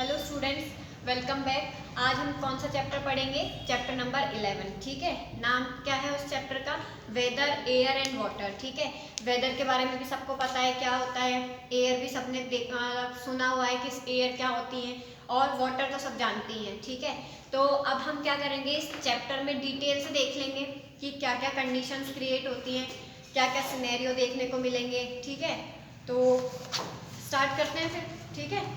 Hello students, welcome back. आज हम कौन सा चैप्टर पढ़ेंगे? Chapter number 11। ठीक है, नाम क्या है उस चैप्टर का? Weather, air and water. ठीक है, वेदर के बारे में भी सबको पता है क्या होता है, एयर भी सबने सुना हुआ है कि एयर क्या होती है, और वाटर तो सब जानती हैं। ठीक है, तो अब हम क्या करेंगे, इस चैप्टर में डिटेल से देख लेंगे कि क्या क्या कंडीशंस क्रिएट होती हैं, क्या क्या सिनेरियो देखने को मिलेंगे। ठीक है, तो स्टार्ट करते हैं फिर। ठीक है,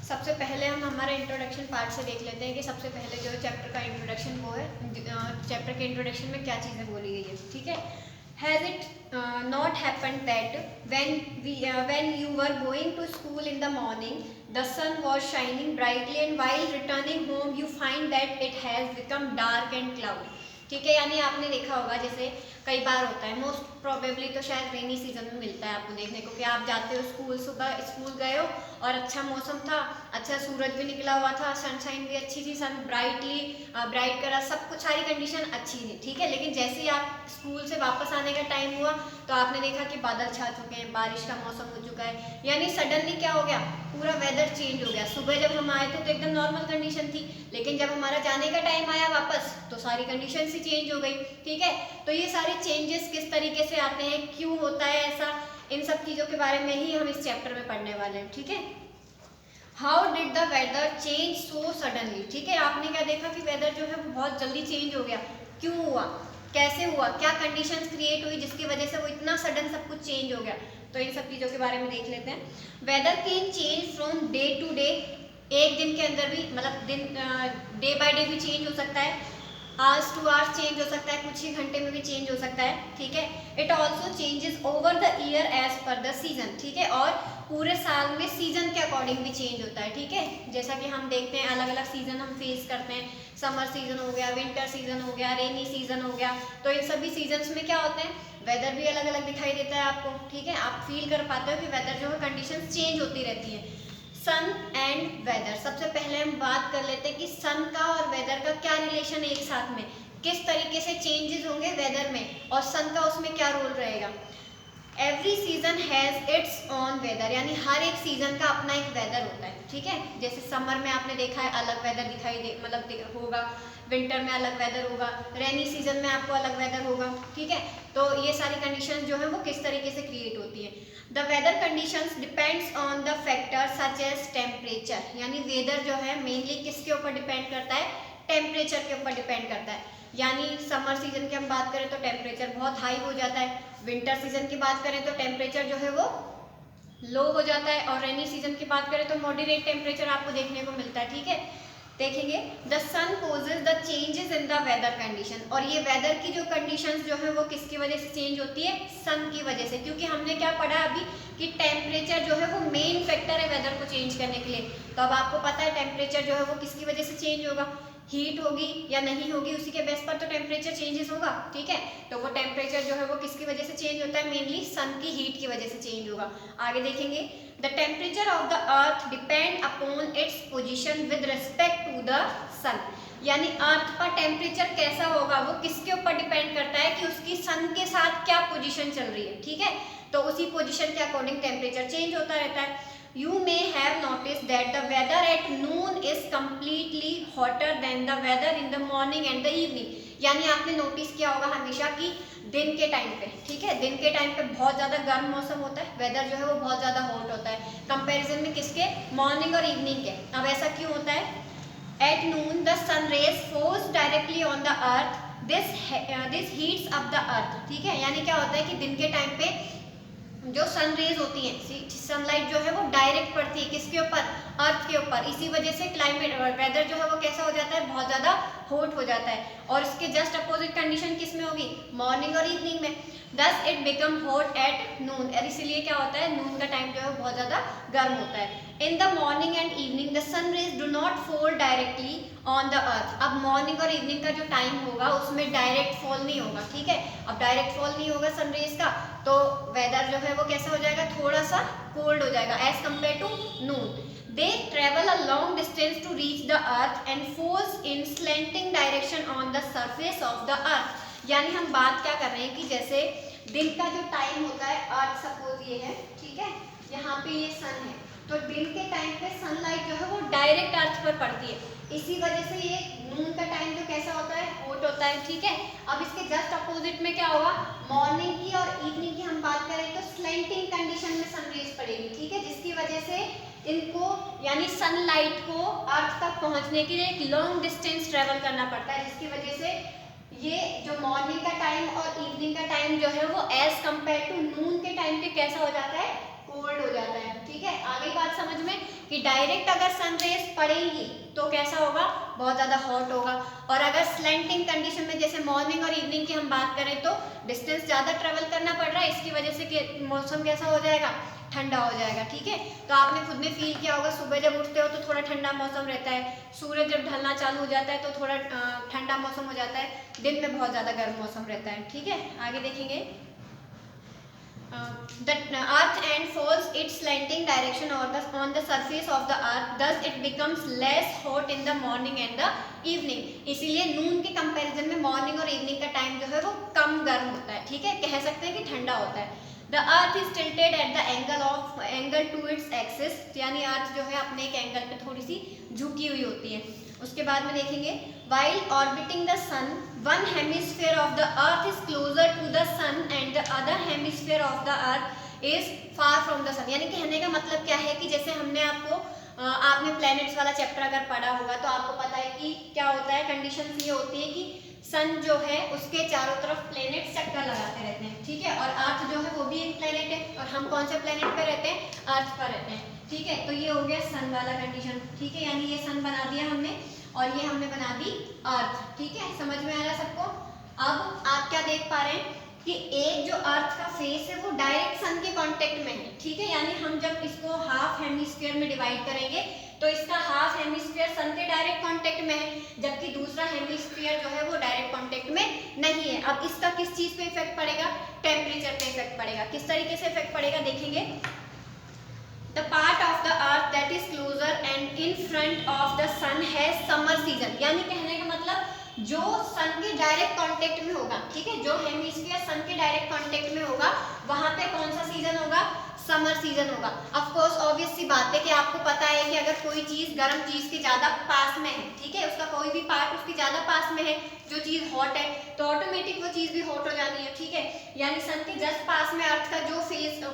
सबसे पहले हम हमारे इंट्रोडक्शन पार्ट से देख लेते हैं कि सबसे पहले जो चैप्टर का इंट्रोडक्शन वो है, चैप्टर के इंट्रोडक्शन में क्या चीज़ें बोली गई है। ठीक है, has it not happen that when you were going to school in the morning the sun was shining brightly and while returning home you find that it has become dark and cloudy। ठीक है, यानी आपने देखा होगा, जैसे कई बार होता है, मोस्ट प्रोबेबली तो शायद रेनी सीजन में मिलता है आपको देखने को कि आप जाते हो स्कूल, सुबह स्कूल गए हो और अच्छा मौसम था, अच्छा सूरज भी निकला हुआ था, सनशाइन भी अच्छी थी, सन ब्राइट करा, सब कुछ सारी कंडीशन अच्छी थी। ठीक है, लेकिन जैसे ही आप स्कूल से वापस आने का टाइम हुआ तो आपने देखा कि बादल छा चुके हैं, बारिश का मौसम हो चुका है, यानी सडनली क्या हो गया, पूरा वेदर चेंज हो गया। सुबह जब हम आए थे तो एकदम नॉर्मल कंडीशन थी, लेकिन जब हमारा जाने का टाइम आया वापस तो सारी कंडीशन ही चेंज हो गई। ठीक है, तो ये सारे चेंजेस किस तरीके से आते हैं, क्यों होता है ऐसा, इन सब चीज़ों के बारे में ही हम इस चैप्टर में पढ़ने वाले हैं। ठीक है, how did the weather change so suddenly. ठीक है, आपने क्या देखा कि वेदर जो है वो बहुत जल्दी चेंज हो गया, क्यों हुआ, कैसे हुआ, क्या कंडीशंस क्रिएट हुई जिसकी वजह से वो इतना सडन सब कुछ चेंज हो गया। तो इन सब चीज़ों के बारे में देख लेते हैं। Weather can change from day to day, एक दिन के अंदर भी, मतलब दिन डे बाय डे भी चेंज हो सकता है, आवर्स टू आवर्स चेंज हो सकता है, कुछ ही घंटे में भी चेंज हो सकता है। ठीक है, it also changes over the year as per the season. ठीक है, और पूरे साल में सीजन के अकॉर्डिंग भी चेंज होता है। ठीक है, जैसा कि हम देखते हैं अलग अलग सीजन हम फेस करते हैं, समर सीजन हो गया, विंटर सीजन हो गया, रेनी सीजन हो गया, तो इन सभी सीजन्स में क्या होते हैं, वेदर भी अलग अलग दिखाई देता है आपको। ठीक है, आप फील कर पाते हो कि वेदर जो है कंडीशन चेंज होती रहती है। सन एंड वेदर, सबसे पहले हम बात कर लेते हैं कि सन का और वेदर का क्या रिलेशन है एक साथ में, किस तरीके से चेंजेस होंगे वेदर में और सन का उसमें क्या रोल रहेगा। Every season has its on whether, यानी हर एक सीजन का अपना एक वेदर होता है। ठीक है, जैसे समर में आपने देखा है अलग वेदर दिखाई दे, मतलब होगा, विंटर में अलग वेदर होगा, रेनी सीजन में आपको अलग वेदर होगा। ठीक है, तो ये सारी कंडीशन जो है वो किस तरीके से क्रिएट होती है। The weather conditions depends on the factor such as temperature, यानी वेदर जो है मेनली किसके ऊपर डिपेंड करता है, टेम्परेचर के ऊपर डिपेंड करता है। यानी समर सीजन की हम बात करें तो टेम्परेचर बहुत हाई हो जाता है, विंटर सीजन की बात करें तो टेम्परेचर जो है वो लो हो जाता है, और रेनी सीजन की बात करें तो मॉडरेट टेम्परेचर आपको देखने को मिलता है। ठीक है, देखेंगे the sun causes the changes in the weather condition, और ये वेदर की जो कंडीशंस जो है वो किसकी वजह से चेंज होती है, सन की वजह से, क्योंकि हमने क्या पढ़ा अभी कि टेम्परेचर जो है वो मेन फैक्टर है वेदर को चेंज करने के लिए। तो अब आपको पता है टेम्परेचर जो है वो किसकी वजह से चेंज होगा, हीट होगी या नहीं होगी, उसी के बेस पर तो टेम्परेचर चेंजेस होगा। ठीक है, तो वो टेम्परेचर जो है वो किसकी वजह से चेंज होता है, मेनली सन की हीट की वजह से चेंज होगा। आगे देखेंगे, the temperature of the earth depend upon its position with respect to the sun, यानी अर्थ पर टेम्परेचर कैसा होगा वो किसके ऊपर डिपेंड करता है कि उसकी सन के साथ क्या पोजीशन चल रही है। ठीक है, तो उसी पोजीशन के अकॉर्डिंग टेम्परेचर चेंज होता रहता है। You may have noticed that the weather at noon is completely hotter than the weather in the morning and the evening, यानी आपने नोटिस किया होगा हमेशा कि दिन के टाइम पे, ठीक है, दिन के टाइम पे बहुत ज़्यादा गर्म मौसम होता है, वेदर जो है वो बहुत ज़्यादा हॉट होता है कंपैरिजन में किसके, मॉर्निंग और इवनिंग के। अब ऐसा क्यों होता है, at noon the sun rays falls directly on the earth, this heats up the earth. ठीक है, यानी क्या होता है कि दिन के टाइम पे जो सन रेज होती है, सनलाइट जो है वो डायरेक्ट पड़ती है किसके ऊपर, अर्थ के ऊपर, इसी वजह से क्लाइमेट वेदर जो है वो कैसा हो जाता है, बहुत ज़्यादा हॉट हो जाता है, और इसके जस्ट अपोजिट कंडीशन किस में होगी, मॉर्निंग और इवनिंग में। Thus it become hot at noon, और इसीलिए क्या होता है, नून का टाइम जो है बहुत ज़्यादा गर्म होता है। In the morning and evening the sun rays do not fall directly on the earth, अब मॉर्निंग और इवनिंग का जो टाइम होगा उसमें डायरेक्ट फॉल नहीं होगा। ठीक है, अब डायरेक्ट फॉल नहीं होगा सन रेज का, तो वेदर जो है वो कैसा हो जाएगा, थोड़ा सा कोल्ड हो जाएगा as compare to noon. They travel a long distance to reach the earth and falls in slanting direction on the surface of the earth, यानी हम बात क्या कर रहे हैं कि जैसे दिन का जो टाइम होता है, अर्थ सपोज ये है, ठीक है, यहाँ पे ये सन है, तो दिन के टाइम पे सनलाइट जो है वो डायरेक्ट अर्थ पर पड़ती है, इसी वजह से ये नून का टाइम जो कैसा होता है, हॉट होता है, ठीक है। अब इसके जस्ट अपोजिट में क्या होगा, मॉर्निंग की और इवनिंग की हम बात करें तो स्लैंटिंग कंडीशन में सनरेज पड़ेगी, ठीक है, जिसकी वजह से इनको यानी सनलाइट को अर्थ तक पहुंचने के लिए एक लॉन्ग डिस्टेंस ट्रेवल करना पड़ता है, जिसकी वजह से ये जो मॉर्निंग का टाइम और इवनिंग का टाइम जो है वो एज कंपेयर टू नून के टाइम पे कैसा हो जाता है, कोल्ड हो जाता है, ठीक है। आ गई बात समझ में कि डायरेक्ट अगर सनरेज पड़ेगी तो कैसा होगा, बहुत ज़्यादा हॉट होगा, और अगर स्लैंटिंग कंडीशन में जैसे मॉर्निंग और इवनिंग की हम बात करें तो डिस्टेंस ज़्यादा ट्रेवल करना पड़ रहा है, इसकी वजह से मौसम कैसा हो जाएगा, ठंडा हो जाएगा, ठीक है। तो आपने खुद ने फील किया होगा, सुबह जब उठते हो तो थोड़ा ठंडा मौसम रहता है, सूरज जब ढलना चालू हो जाता है तो थोड़ा ठंडा मौसम हो जाता है, दिन में बहुत ज़्यादा गर्म मौसम रहता है, ठीक है। आगे देखेंगे, the earth and follows its slanting direction on the surface of the earth, thus it becomes less hot in the morning and the evening। इसीलिए नून के कंपैरिजन में मॉर्निंग और इवनिंग का टाइम जो है वो कम गर्म होता है, ठीक है, कह सकते हैं कि ठंडा होता है। The earth is tilted at the angle to its axis, यानी अर्थ जो है अपने एक एंगल पे थोड़ी सी झुकी हुई होती है। उसके बाद में देखेंगे, while orbiting the sun, one hemisphere of the earth is closer to the sun and the other hemisphere of the earth is far from the sun। यानी कहने का मतलब क्या है कि जैसे हमने आपने प्लैनेट्स वाला चैप्टर अगर पढ़ा होगा तो आपको पता है कि क्या होता है, कंडीशन ये होती है कि सन जो है उसके चारों तरफ प्लैनेट चक्कर लगाते रहते हैं, ठीक है, और अर्थ जो है वो भी एक प्लैनेट है, और हम कौन से प्लैनेट पे रहते हैं, अर्थ पर रहते हैं, ठीक है। तो ये हो गया सन वाला कंडीशन, ठीक है, यानी ये सन बना दिया हमने और ये हमने बना दी अर्थ, ठीक है, समझ में आ रहा है सबको। अब आप क्या देख पा रहे हैं कि एक जो अर्थ का फेस है वो डायरेक्ट सन के कांटेक्ट में है, ठीक है, यानी हम जब इसको हाफ हेमिस्फीयर में डिवाइड करेंगे तो इसका हाफ हेमिस्फीयर सन के डायरेक्ट कांटेक्ट में है, जबकि दूसरा हेमिस्फीयर जो है वो डायरेक्ट कांटेक्ट में नहीं है। अब इसका किस चीज पे इफेक्ट पड़ेगा, टेम्परेचर पे इफेक्ट पड़ेगा। किस तरीके से इफेक्ट पड़ेगा देखेंगे, The part of the earth that is closer and in front of the sun has summer season, यानी कहने का मतलब जो सन के डायरेक्ट कांटेक्ट में होगा, ठीक है, जो हेमिस्फीयर सन के डायरेक्ट कांटेक्ट में होगा वहां पे कौन सा सीजन होगा, समर सीजन होगा। ऑफ कोर्स ऑब्वियस सी बात है कि आपको पता है कि अगर कोई चीज गर्म चीज के ज्यादा पास में है, ठीक है, उसका कोई भी पार्ट उसके ज्यादा पास में है, जो चीज हॉट है तो ऑटोमेटिक वो चीज भी हॉट हो जानी है, ठीक है, यानी सन के जस्ट पास में अर्थ का जो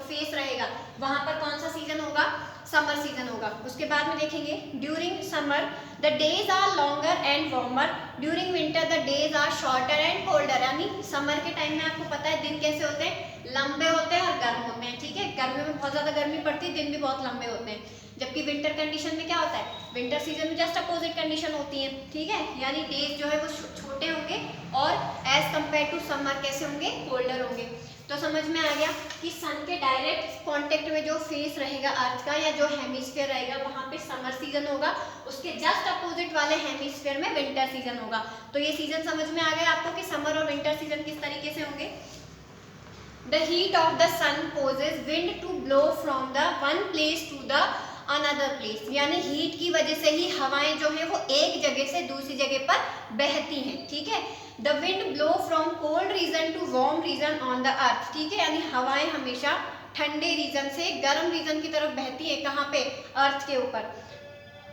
फेस रहेगा वहां पर कौन सा सीजन होगा, समर सीजन होगा। उसके बाद में देखेंगे, during summer the days are longer and warmer, during winter the days are shorter and colder, यानी समर के टाइम में आपको पता है दिन कैसे होते हैं, लंबे होते हैं और गर्म होते हैं, ठीक है, गर्मी में बहुत ज्यादा गर्मी पड़ती है, दिन भी बहुत लंबे होते हैं, जबकि विंटर कंडीशन में क्या होता है, विंटर सीजन में जस्ट अपोजिट कंडीशन होती है, ठीक है, यानी डेज जो है वो छोटे होंगे और एज कंपेयर टू समर कैसे होंगे, कोल्डर होंगे। तो समझ में आ गया कि सन के डायरेक्ट कांटेक्ट में जो फेस रहेगा अर्थ का या जो हेमिस्फीयर रहेगा वहां पे समर सीजन होगा, उसके जस्ट अपोजिट वाले हेमिस्फीयर में विंटर सीजन होगा। तो ये सीजन समझ में आ गया आपको कि समर और विंटर सीजन किस तरीके से होंगे। The heat of the sun causes wind to blow from the one place to the another place, यानी हीट की वजह से ही हवाएं जो है वो एक जगह से दूसरी जगह पर बहती हैं, ठीक है। The wind blow from cold region to warm region on the earth, ठीक है, यानी हवाएं हमेशा ठंडे रीजन से गर्म रीजन की तरफ बहती है, कहाँ पे, अर्थ के ऊपर।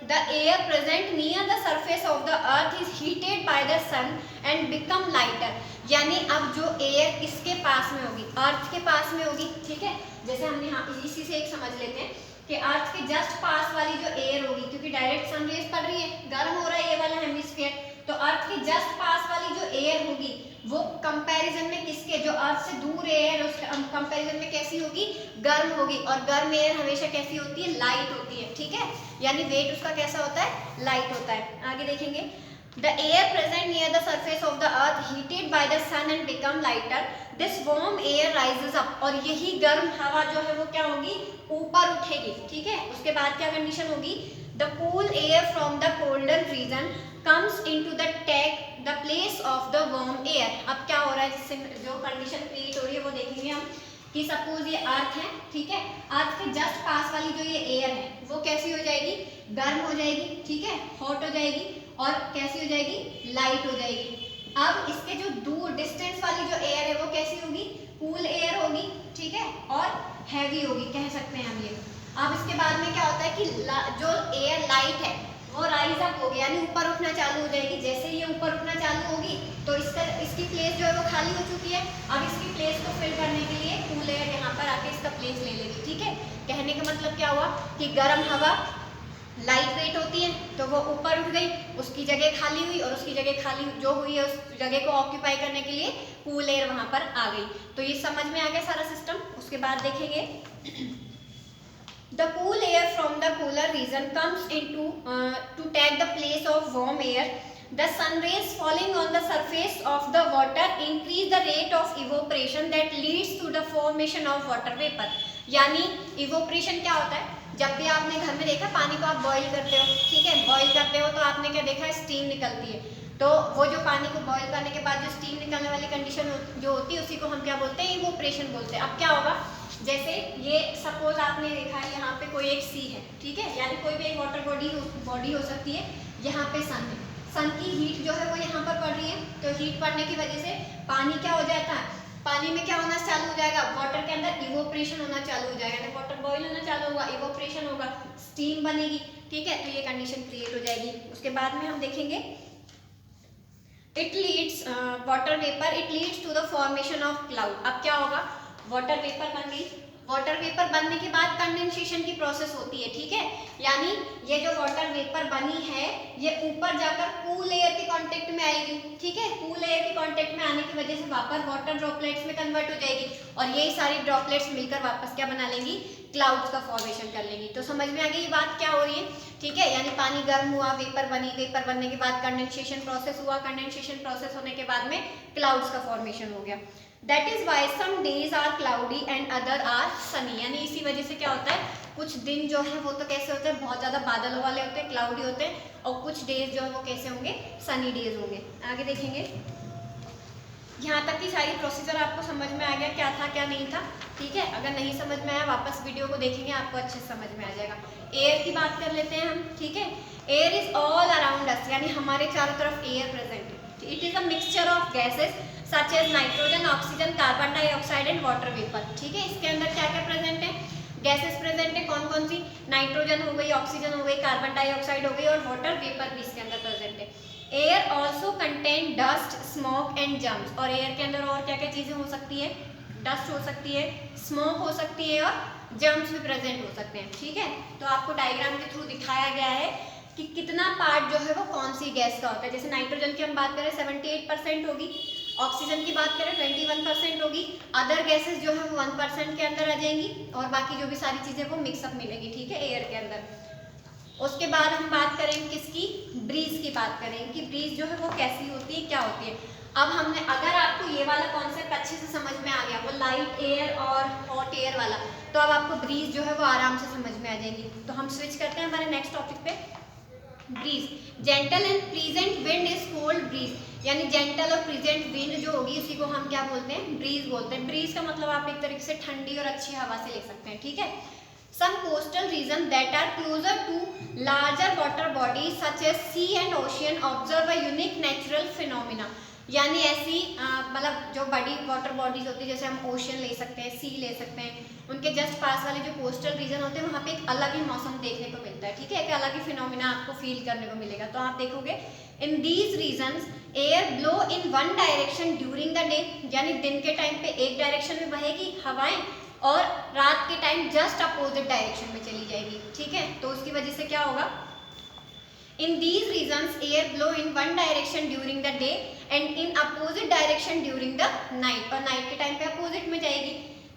The air present near the surface of the earth is heated by the sun and become lighter, यानी अब जो एयर इसके पास में होगी, अर्थ के पास में होगी, ठीक है, जैसे हमने यहाँ इसी से एक समझ लेते हैं कि अर्थ के जस्ट पास वाली जो एयर होगी, क्योंकि डायरेक्ट सन रेज पड़ रही है, गर्म हो रहा है ये वाला हेमिस्फीयर, तो अर्थ के जस्ट पास वाली जो एयर होगी वो कंपैरिजन में किसके, जो अर्थ से दूर एयर उसके कंपैरिजन में कैसी होगी, गर्म होगी, और गर्म एयर हमेशा कैसी होती है, लाइट होती है, ठीक है, यानी वेट उसका कैसा होता है, लाइट होता है। आगे देखेंगे, The air present near the surface of the earth heated by the sun and become lighter. This warm air rises up, और यही गर्म हवा जो है वो क्या होगी, ऊपर उठेगी, ठीक है। उसके बाद क्या कंडीशन होगी, The cool air from the colder region comes into the place of the warm air। अब क्या हो रहा है, जिससे जो कंडीशन क्रिएट हो रही है वो देखेंगे हम कि सपोज ये अर्थ है, ठीक है, अर्थ के जस्ट पास वाली जो ये एयर है वो कैसी हो जाएगी, गर्म हो जाएगी, ठीक है, हॉट हो जाएगी, और कैसी हो जाएगी, लाइट हो जाएगी। अब इसके जो दूर डिस्टेंस वाली जो एयर है वो कैसी होगी, कूल एयर होगी, ठीक है, और हैवी होगी, कह सकते हैं हम ये। अब इसके बाद में क्या होता है कि जो एयर लाइट है वो राइज अप हो गया, यानी ऊपर उठना चालू हो जाएगी। जैसे ये ऊपर उठना चालू होगी तो इसकी प्लेस जो है वो खाली हो चुकी है। अब इसकी प्लेस को फिल करने के लिए कूल एयर यहाँ पर आके इसका प्लेस ले लेगी। ठीक है, कहने का मतलब क्या हुआ कि गर्म हवा लाइट वेट होती है तो वो ऊपर उठ गई, उसकी जगह खाली हुई, और उसकी जगह खाली जो हुई है उस जगह को ऑक्यूपाई करने के लिए कूल एयर वहां पर आ गई। तो ये समझ में आ गया सारा सिस्टम। उसके बाद देखेंगे the cool air from the cooler region comes into to take the place of warm air. The sun rays falling on the surface of the water increase the rate of evaporation that leads to the formation of water vapor. यानी evaporation क्या होता है, जब भी आपने घर में देखा पानी को आप बॉईल करते हो, ठीक है, बॉईल करते हो तो आपने क्या देखा, स्टीम निकलती है। तो वो जो पानी को बॉईल करने के बाद जो स्टीम निकलने वाली कंडीशन जो होती है उसी को हम क्या बोलते हैं, इवोपरेशन बोलते हैं। अब क्या होगा, जैसे ये सपोज आपने देखा है यहाँ पे कोई एक सी है, ठीक है, यानी कोई भी एक वाटर बॉडी हो सकती है। यहाँ पे सन है, सन की हीट जो है वो यहाँ पर पड़ रही है, तो हीट पड़ने की वजह से पानी क्या हो जाता है, पानी में क्या होना चालू हो जाएगा, वाटर के अंदर इवोपरेशन होना चालू हो जाएगा, वाटर बॉईल होना चालू होगा, इवोपरेशन होगा, स्टीम बनेगी। ठीक है, तो ये कंडीशन क्रिएट हो जाएगी। उसके बाद में हम देखेंगे it leads water vapour, it leads to the formation of cloud. अब क्या होगा, वाटर वेपर बन गई, वाटर वेपर बनने के बाद कंडेंसेशन की प्रोसेस होती है। ठीक है, यानी ये जो वाटर वेपर बनी है ये ऊपर जाकर कूल एयर के कांटेक्ट में आएगी। ठीक है, कूल एयर के कांटेक्ट में आने की वजह से वापस वाटर ड्रॉपलेट्स में कन्वर्ट हो जाएगी, और यही सारी ड्रॉपलेट्स मिलकर वापस क्या बना लेंगी, क्लाउड्स का फॉर्मेशन कर लेंगी। तो समझ में आ गई ये बात क्या हो रही है। ठीक है, यानी पानी गर्म हुआ, वेपर बनी, वेपर बनने के बाद कंडेंसेशन प्रोसेस हुआ, कंडेंसेशन प्रोसेस होने के बाद में क्लाउड्स का फॉर्मेशन हो गया। That is why some days are cloudy and other are sunny। यानी इसी वजह से क्या होता है, कुछ दिन जो है वो तो कैसे होते हैं, बहुत ज़्यादा बादलों वाले होते हैं, क्लाउडी होते हैं, और कुछ डेज जो है वो कैसे होंगे, सनी डेज होंगे। आगे देखेंगे, यहाँ तक की सारी प्रोसीजर आपको समझ में आ गया, क्या था क्या नहीं था। ठीक है, अगर नहीं समझ में आया वापस वीडियो को देखेंगे, आपको अच्छे से समझ में आ जाएगा। एयर की बात कर लेते हैं हम। ठीक है, air is all around us, यानी हमारे चारों तरफ एयर प्रेजेंट है। It is a mixture of gases such as nitrogen, oxygen, carbon dioxide and water vapour. ठीक है, इसके अंदर क्या क्या प्रेजेंट है, गैसेस प्रेजेंट है। कौन कौन सी, नाइट्रोजन हो गई, ऑक्सीजन हो गई, कार्बन डाइऑक्साइड हो गई, और वाटर वेपर भी इसके अंदर प्रेजेंट है। Air also contain dust, smoke and germs. और एयर के अंदर और क्या क्या चीजें हो सकती है, डस्ट हो सकती है, स्मोक हो सकती है, और जर्म्स भी प्रेजेंट हो सकते हैं। ठीक है, तो आपको डायग्राम के थ्रू दिखाया गया है कि कितना पार्ट जो है वो कौन सी गैस का होता है। जैसे नाइट्रोजन की हम बात करें 78% होगी, ऑक्सीजन की बात करें 21% होगी, अदर गैसेस जो है वो 1% के अंदर आ जाएंगी, और बाकी जो भी सारी चीजें वो मिक्सअप मिलेगी। ठीक है, एयर के अंदर। उसके बाद हम बात करेंगे किसकी, ब्रीज की बात करेंगे कि ब्रीज जो है वो कैसी होती है, क्या होती है। अब हमने, अगर आपको ये वाला कॉन्सेप्ट अच्छे से समझ में आ गया, वो लाइट एयर और हॉट एयर वाला, तो अब आपको ब्रीज जो है वो आराम से समझ में आ जाएगी। तो हम स्विच करते हैं हमारे नेक्स्ट टॉपिक पे। Breeze, gentle and pleasant wind is called breeze. यानी जेंटल और प्लीजेंट विंड जो होगी उसी को हम क्या बोलते हैं, ब्रीज बोलते हैं। ब्रीज का मतलब आप एक तरीके से ठंडी और अच्छी हवा से ले सकते हैं। ठीक है, some coastal regions that are closer to larger water bodies such as sea and ocean observe a unique natural phenomena। यानी ऐसी मतलब जो बड़ी वाटर बॉडीज होती है, जैसे हम ओशन ले सकते हैं, सी ले सकते हैं, उनके जस्ट पास वाले जो कोस्टल रीजन होते हैं वहाँ पे एक अलग ही मौसम देखने को मिलता है। ठीक है, एक अलग ही फिनोमिना आपको फील करने को मिलेगा। तो आप देखोगे in these regions air blow in one direction during the day, यानी दिन के टाइम पे एक डायरेक्शन में बहेगी हवाएं, और रात के टाइम जस्ट अपोजिट डायरेक्शन में चली जाएगी। ठीक है, तो उसकी वजह से क्या होगा, in these regions air blow in one direction during the day and in opposite direction during the night, और नाइट के टाइम पे अपोजिट में जाएगी।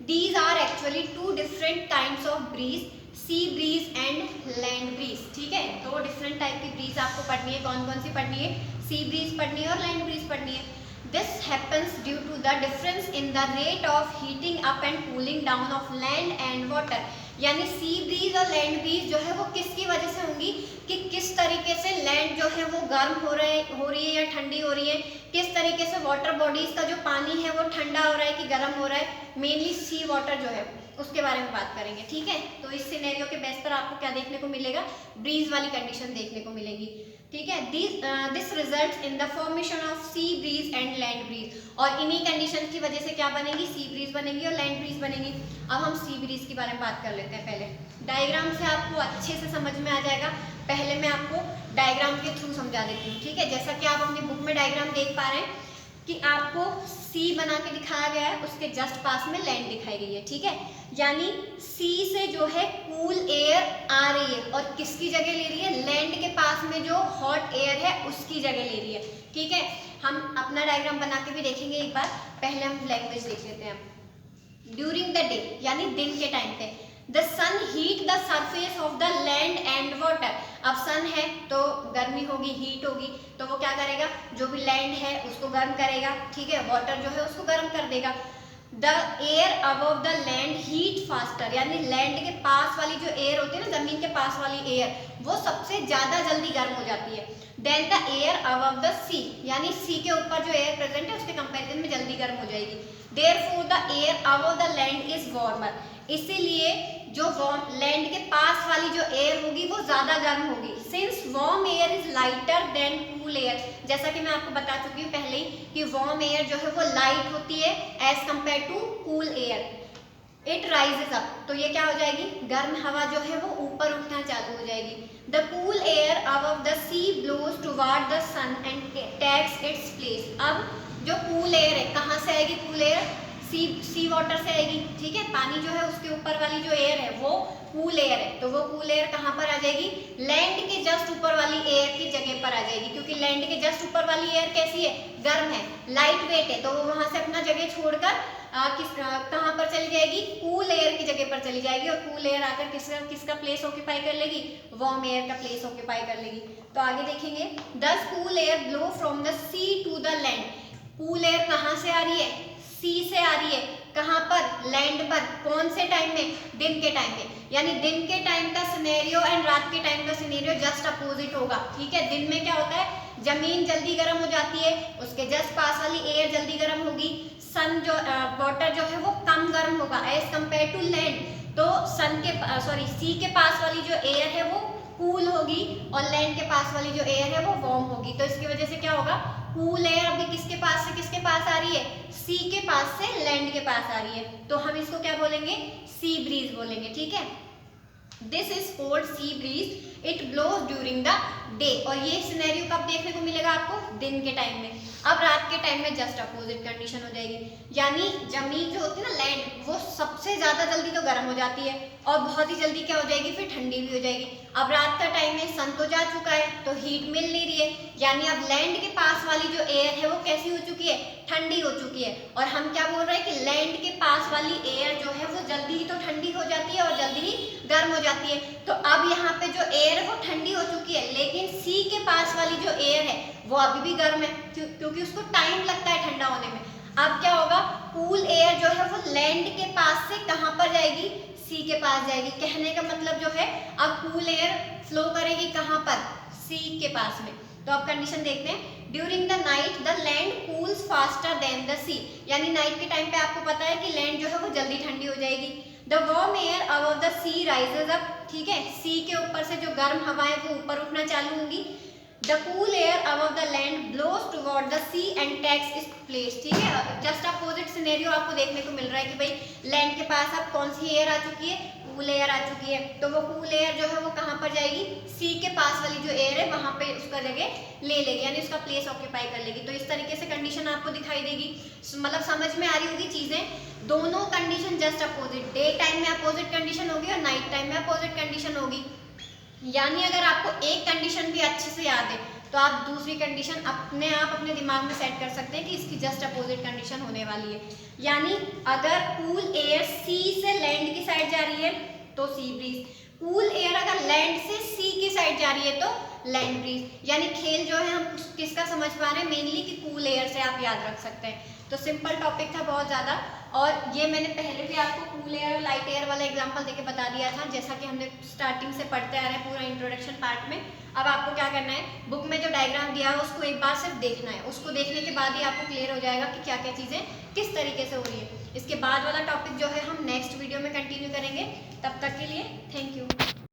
These are actually two different types of breeze, sea breeze and land breeze. ठीक है, दो different type की bridge आपको पढ़नी है। कौन कौन सी पढ़नी है, सी ब्रीज पढ़नी है और लैंड ब्रीज पढ़नी है। This happens due to the difference in the rate of heating up and cooling down of land and water। यानी सी ब्रीज और लैंड ब्रीज जो है वो किसकी वजह से होंगी, कि किस तरीके से लैंड जो है वो गर्म हो रही है या ठंडी हो रही है, किस तरीके से वाटर बॉडीज का जो पानी है वो ठंडा हो रहा है कि गर्म हो रहा है। मेनली सी वाटर जो है उसके बारे में बात करेंगे। ठीक है, तो इस सिनेरियो के बेस पर आपको क्या देखने को मिलेगा, ब्रीज वाली कंडीशन देखने को मिलेगी। ठीक है, this results in the formation of C breeze and land bridge. और इन्हीं कंडीशन की वजह से क्या बनेगी, सी ब्रीज बनेगी और लैंड ब्रीज बनेगी। अब हम सी ब्रीज के बारे में बात कर लेते हैं पहले। डायग्राम से आपको अच्छे से समझ में आ जाएगा। पहले मैं आपको डायग्राम के थ्रू समझा देती हूँ, ठीक है। जैसा कि आप अपनी बुक में डायग्राम देख पा रहे हैं कि आपको सी बना के दिखाया गया है, उसके जस्ट पास में लैंड दिखाई गई है, ठीक है। यानी सी से जो है कूल एयर आ रही है और किसकी जगह ले रही है, लैंड के पास में जो हॉट एयर है उसकी जगह ले रही है, ठीक है। हम अपना डायग्राम बना के भी देखेंगे एक बार, पहले हम लैंग्वेज देख लेते हैं। ड्यूरिंग द डे यानी दिन के टाइम पे, the sun heat the surface of the land and water. अब सन है तो गर्मी होगी, हीट होगी, तो वो क्या करेगा, जो भी लैंड है उसको गर्म करेगा, ठीक है। वाटर जो है उसको गर्म कर देगा। The air above the land heat faster, यानी लैंड के पास वाली जो एयर होती है ना, जमीन के पास वाली एयर, वो सबसे ज्यादा जल्दी गर्म हो जाती है। Then the air above the sea, यानी सी के ऊपर जो एयर प्रेजेंट है उसके कंपैरिजन में जल्दी गर्म हो जाएगी। Therefore the air above the land is warmer, इसीलिए जो वार्म लैंड के पास वाली जो एयर होगी वो ज्यादा गर्म होगी। Since warm air is lighter than cool air, जैसा कि मैं आपको बता चुकी हूँ पहले ही कि वार्म एयर जो है वो लाइट होती है as compare to cool air. It rises up, तो ये क्या हो जाएगी, गर्म हवा जो है वो ऊपर उठना चालू हो जाएगी। The cool air above the sea blows toward the sun and takes its place. अब जो कूल एयर है कहाँ से आएगी, कूल एयर सी वाटर से आएगी, ठीक है। पानी जो है उसके ऊपर वाली जो एयर है वो कूल एयर है, तो वो कूल एयर कहाँ पर आ जाएगी, लैंड के जस्ट ऊपर वाली एयर की जगह पर आ जाएगी, क्योंकि लैंड के जस्ट ऊपर वाली एयर कैसी है, गर्म है, लाइट वेट है, तो वो वहां से अपना जगह छोड़कर कहाँ पर चली जाएगी, कूल एयर की जगह पर चली जाएगी। और कूल एयर आकर किसका प्लेस ऑक्यूपाई कर लेगी, वार्म एयर का प्लेस ऑक्यूपाई कर लेगी। तो आगे देखेंगे, thus cool air blow from the sea to the land. Cool air कहाँ से आ रही है, सी से आ रही है, कहाँ पर, लैंड पर। कौन से टाइम में, दिन के टाइम में, यानी दिन के टाइम का सिनेरियो एंड रात के टाइम का सिनेरियो जस्ट अपोजिट होगा, ठीक है। दिन में क्या होता है, जमीन जल्दी गर्म हो जाती है, उसके जस्ट पास वाली एयर जल्दी गर्म होगी। सन जो वाटर जो है वो कम गर्म होगा एज कंपेयर टू लैंड, तो सी के पास वाली जो एयर है वो कूल होगी और लैंड के पास वाली जो एयर है वो वार्म होगी। तो इसकी वजह से क्या होगा, कूल एयर अभी किसके पास से किसके पास आ रही है, सी के पास से लैंड के पास आ रही है, तो हम इसको क्या बोलेंगे, सी ब्रीज बोलेंगे, ठीक है। This is called sea breeze, it blows during the day. और ये सिनेरियो कब देखने को मिलेगा आपको, दिन के टाइम में। अब रात के टाइम में जस्ट अपोजिट कंडीशन हो जाएगी, यानी जमीन जो होती है ना, लैंड, वो सबसे ज्यादा जल्दी तो गर्म हो जाती है और बहुत ही जल्दी क्या हो जाएगी, फिर ठंडी भी हो जाएगी। अब रात का टाइम में सन तो जा चुका है तो हीट मिल नहीं रही है, यानी अब लैंड के पास वाली जो एयर है वो कैसी हो चुकी है, ठंडी हो चुकी है। और हम क्या बोल रहे हैं कि लैंड के पास वाली एयर जो है वो जल्दी ही तो ठंडी हो जाती है और जल्दी ही गर्म हो जाती है। तो अब यहाँ पे जो एयर है वो ठंडी हो चुकी है, लेकिन सी के पास वाली जो एयर है वो अभी भी गर्म है, क्योंकि उसको टाइम लगता है ठंडा होने में। अब क्या होगा, कूल एयर जो है वो लैंड के पास से कहाँ पर जाएगी, सी के पास जाएगी। कहने का मतलब जो है, अब कूल एयर फ्लो करेगी कहाँ पर, सी के पास में। तो अब कंडीशन देखते हैं, during the night the land cools faster than the sea, यानी नाइट के टाइम पे आपको पता है कि लैंड जो है वो जल्दी ठंडी हो जाएगी। The warm air above the sea rises up, ठीक है, सी के ऊपर से जो गर्म हवाएं वो ऊपर उठना चालू होंगी। The cool air above the land blows toward the sea and takes its place, ठीक है। जस्ट अपोजिट सिनेरियो आपको देखने को मिल रहा है कि भाई लैंड के पास अब कौन सी एयर आ चुकी है, कूल एयर आ चुकी है, तो वो कूल एयर जो है वो कहाँ पर जाएगी, सी के पास वाली जो एयर है वहां पे उसका जगह ले लेगी, यानी उसका प्लेस ऑक्यूपाई कर लेगी। तो इस तरीके से कंडीशन आपको दिखाई देगी, मतलब समझ में आ रही होगी चीजें। दोनों condition just opposite, day time में अपोजिट कंडीशन होगी और नाइट टाइम में अपोजिट कंडीशन होगी। यानी अगर आपको एक कंडीशन भी अच्छे से याद है तो आप दूसरी कंडीशन अपने आप अपने दिमाग में सेट कर सकते हैं कि इसकी जस्ट अपोजिट कंडीशन होने वाली है। यानी अगर कूल एयर सी से लैंड की साइड जा रही है तो सी ब्रीज, कूल एयर अगर लैंड से सी की साइड जा रही है तो लैंड ब्रीज। यानी खेल जो है हम किसका समझ पा रहे हैं, मेनली कि कूल एयर से आप याद रख सकते हैं। तो सिंपल टॉपिक था बहुत ज़्यादा, और ये मैंने पहले भी आपको कूल एयर और लाइट एयर वाला एग्जांपल देके बता दिया था, जैसा कि हमने स्टार्टिंग से पढ़ते आ रहे हैं पूरा इंट्रोडक्शन पार्ट में। अब आपको क्या करना है, बुक में जो डायग्राम दिया है उसको एक बार सिर्फ देखना है, उसको देखने के बाद ही आपको क्लियर हो जाएगा कि क्या क्या चीज़ें किस तरीके से हो रही है। इसके बाद वाला टॉपिक जो है हम नेक्स्ट वीडियो में कंटिन्यू करेंगे। तब तक के लिए थैंक यू।